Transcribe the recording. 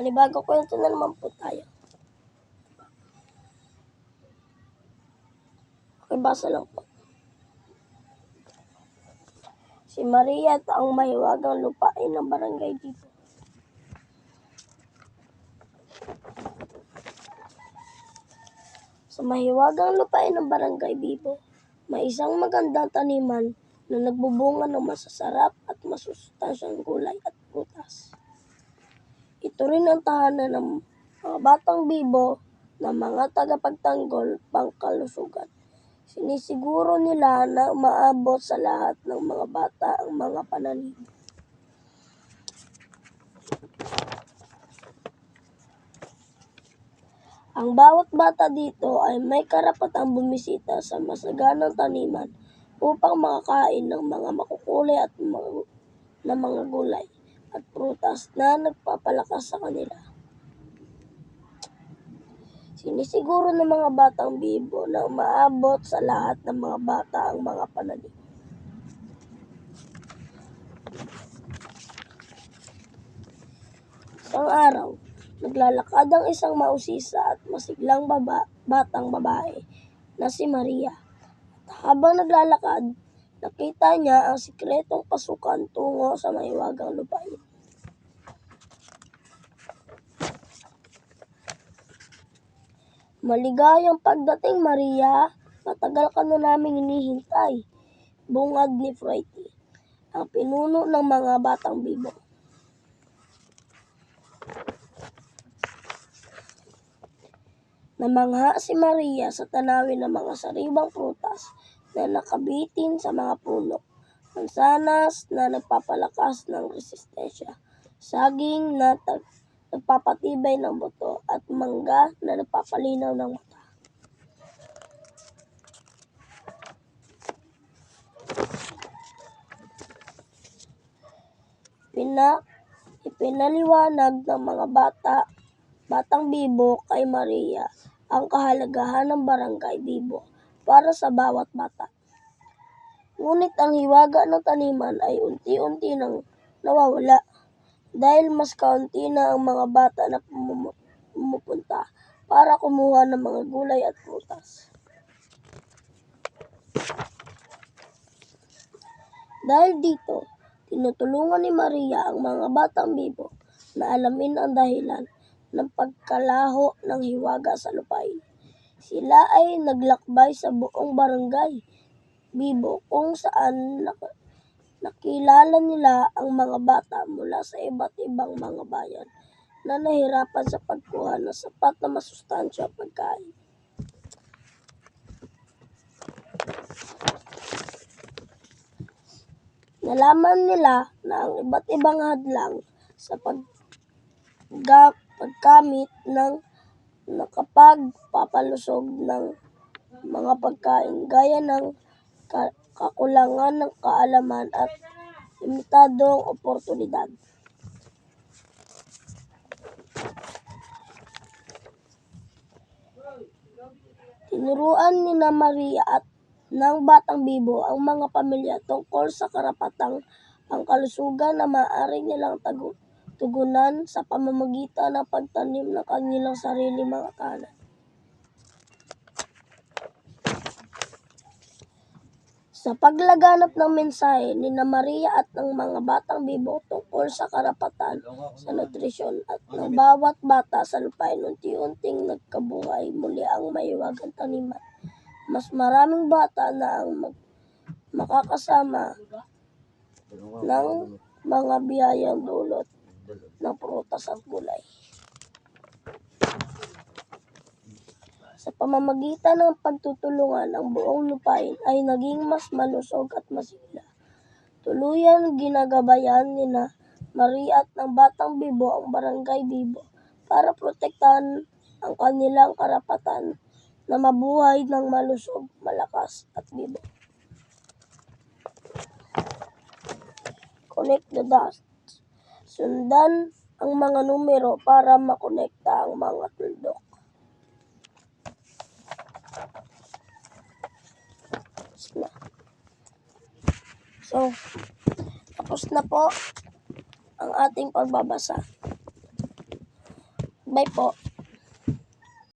Panibagong kwento na naman po tayo. Okay, basa lang po. Si Maria at ang mahiwagang lupain ng barangay Bibo. Sa mahiwagang lupain ng barangay Bibo, may isang magandang taniman na nagbubunga ng masasarap at masustansyang gulay at prutas. Ito rin ang tahanan ng mga batang Bibo na mga tagapagtanggol pangkalusugan. Sinisiguro nila na maabot sa lahat ng mga bata ang mga pananim. Ang bawat bata dito ay may karapatang bumisita sa masaganang taniman upang makakain ng mga makukulay at mga gulay at prutas na nagpapalakas sa kanila. Sinisiguro ng mga batang Bibo na maabot sa lahat ng mga bata ang mga pananim. Isang araw, naglalakad ang isang mausisa at masiglang batang babae na si Maria. At habang naglalakad, nakita niya ang sikretong pasukan tungo sa mahiwagang lupain. Maligayang pagdating, Maria. Matagal ka na naming hinihintay. Bungad ni Froity, ang pinuno ng mga batang Bibo. Namangha si Maria sa tanawin ng mga sariwang prutas na nakabitin sa mga puno, mansanas na nagpapalakas ng resistensya, saging na nagpapatibay ng buto, at mangga na nagpapalinaw ng mata. Ipinaliwanag ng mga batang Bibo kay Maria ang kahalagahan ng barangay Bibo para sa bawat bata. Ngunit ang hiwaga ng taniman ay unti-unti nang nawawala dahil mas kaunti na ang mga bata na pumupunta para kumuha ng mga gulay at prutas. Dahil dito, tinutulungan ni Maria ang mga batang Bibo na alamin ang dahilan ng pagkalaho ng hiwaga sa lupain. Sila ay naglakbay sa buong barangay Bibo kung saan nakilala nila ang mga bata mula sa iba't ibang mga bayan na nahirapan sa pagkuha ng sapat na masustansyang pagkain. Nalaman nila na ang iba't ibang hadlang sa pagkamit ng nakapagpapalusog ng mga pagkain gaya ng kakulangan ng kaalaman at limitadong oportunidad. Tinuruan ni Maria at ng batang Bibo ang mga pamilya tungkol sa karapatang pangkalusugan na maaari nilang tugunan sa pamamagitan ng pagtanim ng kanilang sariling mga tahanan. Sa paglaganap ng mensahe ni Maria at ng mga batang Bibo tungkol sa karapatan sa nutrisyon at ng bawat bata sa lupain, unti-unting nagkabuhay muli ang mahiwagang taniman. Mas maraming bata na ang makakasama ng mga biyayang dulot ng prutas at gulay. Sa pamamagitan ng pagtutulungan, ang buong lupain ay naging mas malusog at masigla. Tuluyan ginagabayan ni Maria at ng batang Bibo ang barangay Bibo para protektahan ang kanilang karapatan na mabuhay ng malusog, malakas at bibo. Connect the dots. Sundan ang mga numero para makonekta ang mga tuldok. So, tapos na po ang ating pagbabasa. Bye po.